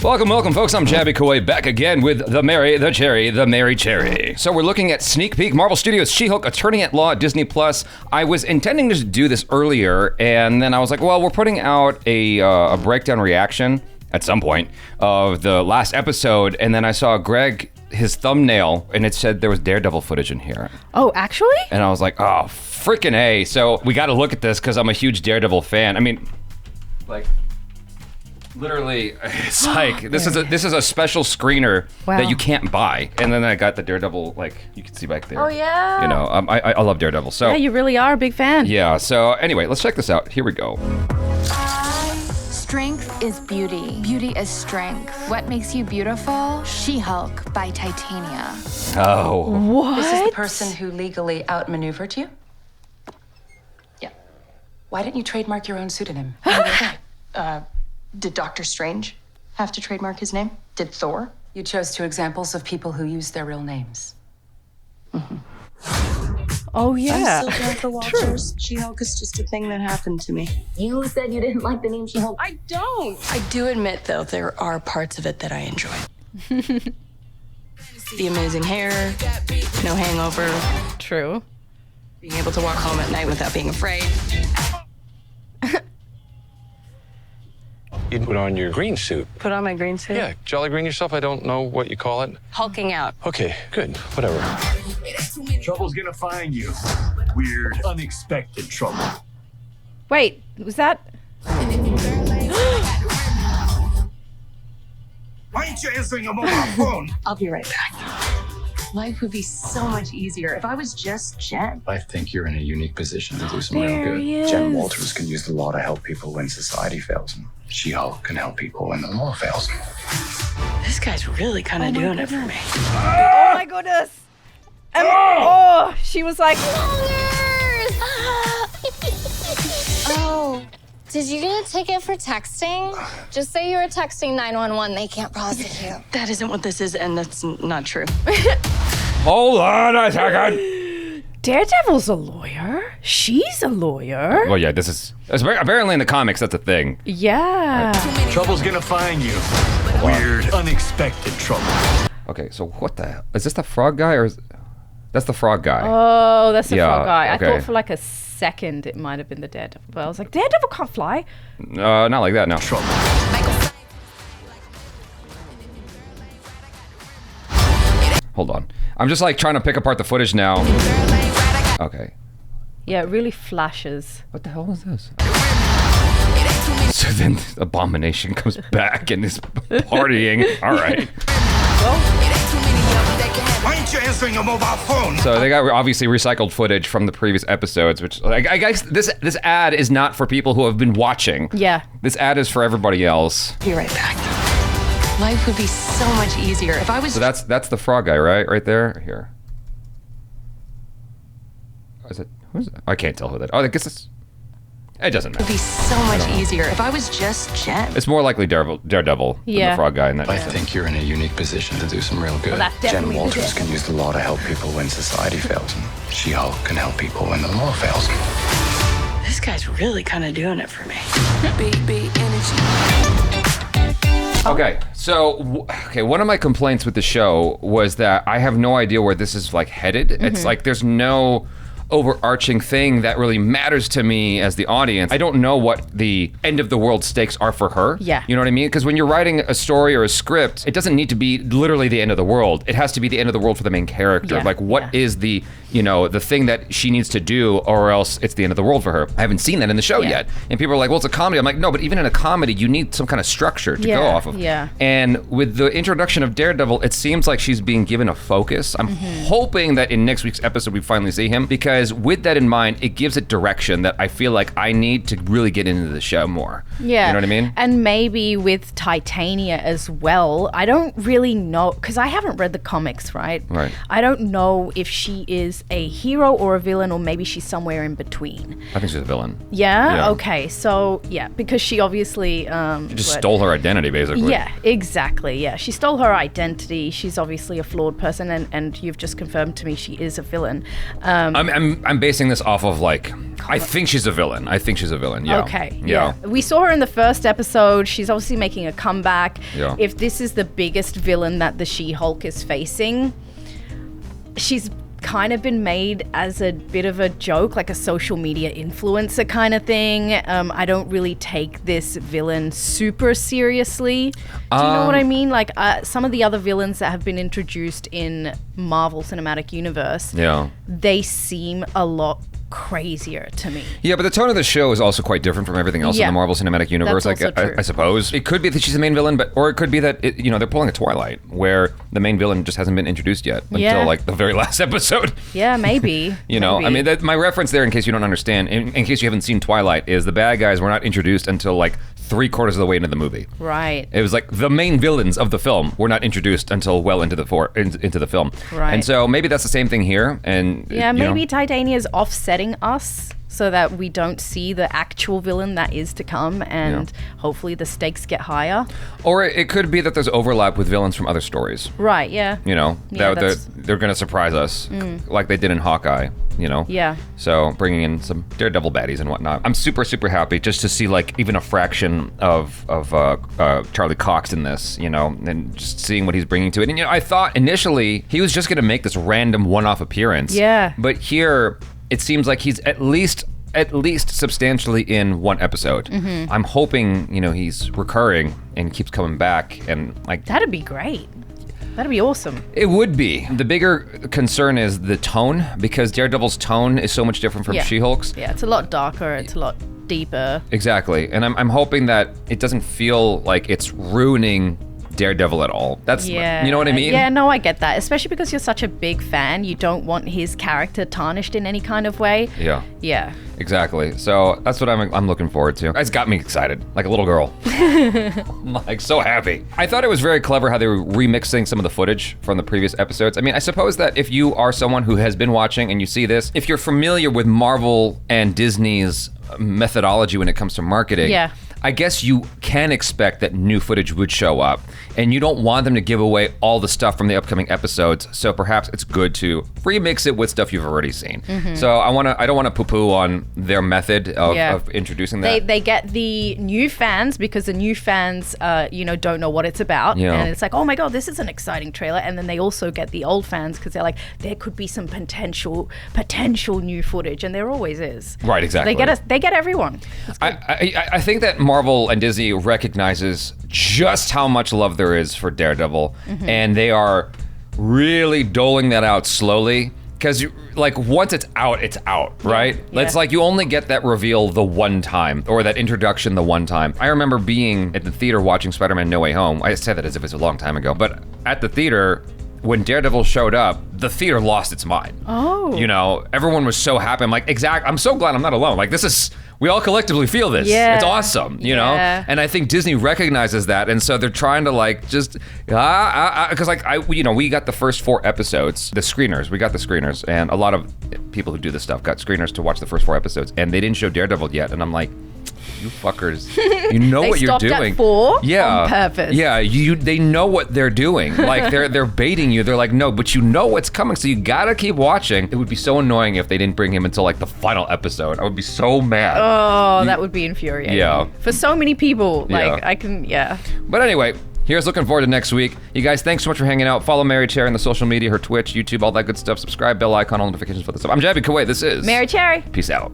Welcome, folks. I'm Jabby Kawai, back again with the Mary Cherry. So we're looking at sneak peek Marvel Studios She-Hulk Attorney at Law at Disney Plus. I was intending to do this earlier, and then I was like, well, we're putting out a breakdown reaction at some point of the last episode, and then I saw Greg, his thumbnail, and it said there was Daredevil footage in here. Oh, actually? And I was like, oh, freaking A. So we got to look at this because I'm a huge Daredevil fan. I mean, like, literally, it's like this is a special screener that you can't buy. And then I got the Daredevil, like you can see back there. Oh yeah. You know, I love Daredevil. So yeah, you really are a big fan. Yeah. So anyway, let's check this out. Here we go. Strength is beauty. Beauty is strength. What makes you beautiful? She-Hulk by Titania. Oh. What? This is the person who legally outmaneuvered you? Yeah. Why didn't you trademark your own pseudonym? Did Doctor Strange have to trademark his name? Did Thor? You chose two examples of people who use their real names. Mm-hmm. Oh yeah. I'm still down for Walters. She-Hulk is just a thing that happened to me. You said you didn't like the name She-Hulk. I don't. I do admit, though, there are parts of it that I enjoy. The amazing hair, no hangover. True. Being able to walk home at night without being afraid. You'd put on your green suit. Put on my green suit? Yeah, jolly green yourself. I don't know what you call it. Hulking out. Okay, good. Whatever. Trouble's gonna find you. Weird, unexpected trouble. Wait, was that? Why aren't you answering a mobile phone? I'll be right back. Life would be so much easier if I was just Jen. I think you're in a unique position to do some There real good. he is. Jen Walters can use the law to help people when society fails, and She-Hulk can help people when the law fails. This guy's really kind of doing it for me. Oh my goodness. She was like. Oh, did you get a ticket for texting? Just say you were texting 911. They can't prosecute. That isn't what this is, and that's not true. Hold on a second. Daredevil's a lawyer. She's a lawyer. Well, yeah, this is apparently in the comics. That's a thing. Yeah. Trouble's gonna find you. Weird, unexpected trouble. Okay, so what the hell? Is this the frog guy or that's the frog guy? Oh, that's the frog guy. okay. I thought for like a second it might have been the Daredevil, but I was like, Daredevil can't fly. Not like that, no. Trouble. Hold on. I'm just like trying to pick apart the footage now. Okay. Yeah, it really flashes. What the hell is this? So then Abomination comes back and is partying. All right. Why aren't you answering a mobile phone? So they got obviously recycled footage from the previous episodes, which I guess this ad is not for people who have been watching. Yeah. This ad is for everybody else. Be right back. Life would be so much easier if I was. So that's the frog guy, right? Right there? Here. Is it? Who's that? I can't tell who that. Oh, I guess it's. It doesn't matter. It would be so much easier if I was just Jen. It's more likely Daredevil than the frog guy in that. I think you're in a unique position to do some real good. Well, that's Jen definitely Walters can use the law to help people when society fails, and She-Hulk can help people when the law fails. This guy's really kind of doing it for me. Okay, so one of my complaints with the show was that I have no idea where this is like headed. It's like there's no overarching thing that really matters to me as the audience. I don't know what the end of the world stakes are for her. Yeah. You know what I mean? Because when you're writing a story or a script, it doesn't need to be literally the end of the world. It has to be the end of the world for the main character. Yeah. Like what is the, the thing that she needs to do, or else it's the end of the world for her. I haven't seen that in the show yet. And people are like, well, it's a comedy. I'm like, no, but even in a comedy, you need some kind of structure to go off of. Yeah. And with the introduction of Daredevil, it seems like she's being given a focus. I'm hoping that in next week's episode, we finally see him, because with that in mind, it gives it direction that I feel like I need to really get into the show more. Yeah. You know what I mean? And maybe with Titania as well, I don't really know, because I haven't read the comics, right? Right. I don't know if she is a hero or a villain, or maybe she's somewhere in between. I think she's a villain. Yeah? Okay, so yeah, because she obviously... She just stole her identity, basically. Yeah, exactly, yeah. She stole her identity. She's obviously a flawed person, and you've just confirmed to me she is a villain. I I'm basing this off of like, I think she's a villain. Yeah. Okay. Yeah. We saw her in the first episode. She's obviously making a comeback. Yeah. If this is the biggest villain that the She-Hulk is facing, she's kind of been made as a bit of a joke, like a social media influencer kind of thing. I don't really take this villain super seriously. Do you know what I mean? Like some of the other villains that have been introduced in Marvel Cinematic Universe, they seem a lot crazier to me. Yeah, but the tone of the show is also quite different from everything else in the Marvel Cinematic Universe. That's also true. I suppose it could be that she's the main villain, or it could be that they're pulling a Twilight, where the main villain just hasn't been introduced yet until like the very last episode. Yeah, maybe. I mean, my reference there, in case you don't understand, in case you haven't seen Twilight, is the bad guys were not introduced until like 3/4 of the way into the movie. Right. It was like the main villains of the film were not introduced until well into the film. Right. And so maybe that's the same thing here. And maybe Titania's offsetting us so that we don't see the actual villain that is to come, and hopefully the stakes get higher. Or it could be that there's overlap with villains from other stories. Right. Yeah. They're going to surprise us like they did in Hawkeye. Yeah. So bringing in some Daredevil baddies and whatnot. I'm super, super happy just to see like even a fraction of Charlie Cox in this, and just seeing what he's bringing to it. And I thought initially he was just going to make this random one-off appearance. Yeah. But here it seems like he's at least substantially in one episode. Mm-hmm. I'm hoping he's recurring and keeps coming back, and like that'd be great. That'd be awesome. It would be. The bigger concern is the tone, because Daredevil's tone is so much different from She-Hulk's. Yeah, it's a lot darker. It's a lot deeper. Exactly. And I'm hoping that it doesn't feel like it's ruining Daredevil at all. That's, you know what I mean? Yeah, no, I get that. Especially because you're such a big fan. You don't want his character tarnished in any kind of way. Yeah. Yeah. Exactly. So that's what I'm looking forward to. It's got me excited, like a little girl. I'm like so happy. I thought it was very clever how they were remixing some of the footage from the previous episodes. I mean, I suppose that if you are someone who has been watching and you see this, if you're familiar with Marvel and Disney's methodology when it comes to marketing, I guess you can expect that new footage would show up, and you don't want them to give away all the stuff from the upcoming episodes. So perhaps it's good to remix it with stuff you've already seen. Mm-hmm. So I don't want to poo-poo on their method of introducing that. They get the new fans because the new fans, don't know what it's about, and it's like, oh my god, this is an exciting trailer. And then they also get the old fans because they're like, there could be some potential new footage, and there always is. Right, exactly. They get everyone. I think that Marvel and Disney recognizes just how much love there is for Daredevil, and they are really doling that out slowly. Because, like, once it's out, right? Yeah. It's like you only get that reveal the one time, or that introduction the one time. I remember being at the theater watching Spider-Man No Way Home. I said that as if it's a long time ago. But at the theater, when Daredevil showed up, the theater lost its mind. Oh. Everyone was so happy. I'm like, I'm so glad I'm not alone. Like, we all collectively feel this. Yeah. It's awesome, you know? And I think Disney recognizes that, and so they're trying to like just, because like we got the first 4 episodes, the screeners, and a lot of people who do this stuff got screeners to watch the first 4 episodes, and they didn't show Daredevil yet, and I'm like, you fuckers, you know what you're doing. They stopped at 4 on purpose. Yeah, they know what they're doing. Like they're baiting you. They're like, no, but you know what's coming, so you gotta keep watching. It would be so annoying if they didn't bring him until like the final episode. I would be so mad. Oh, that would be infuriating. Yeah. For so many people, like yeah. But anyway, here's looking forward to next week. You guys, thanks so much for hanging out. Follow Mary Cherry on the social media, her Twitch, YouTube, all that good stuff. Subscribe, bell icon, all notifications for this stuff. I'm Jabby Kuwait. This is Mary Cherry. Peace out.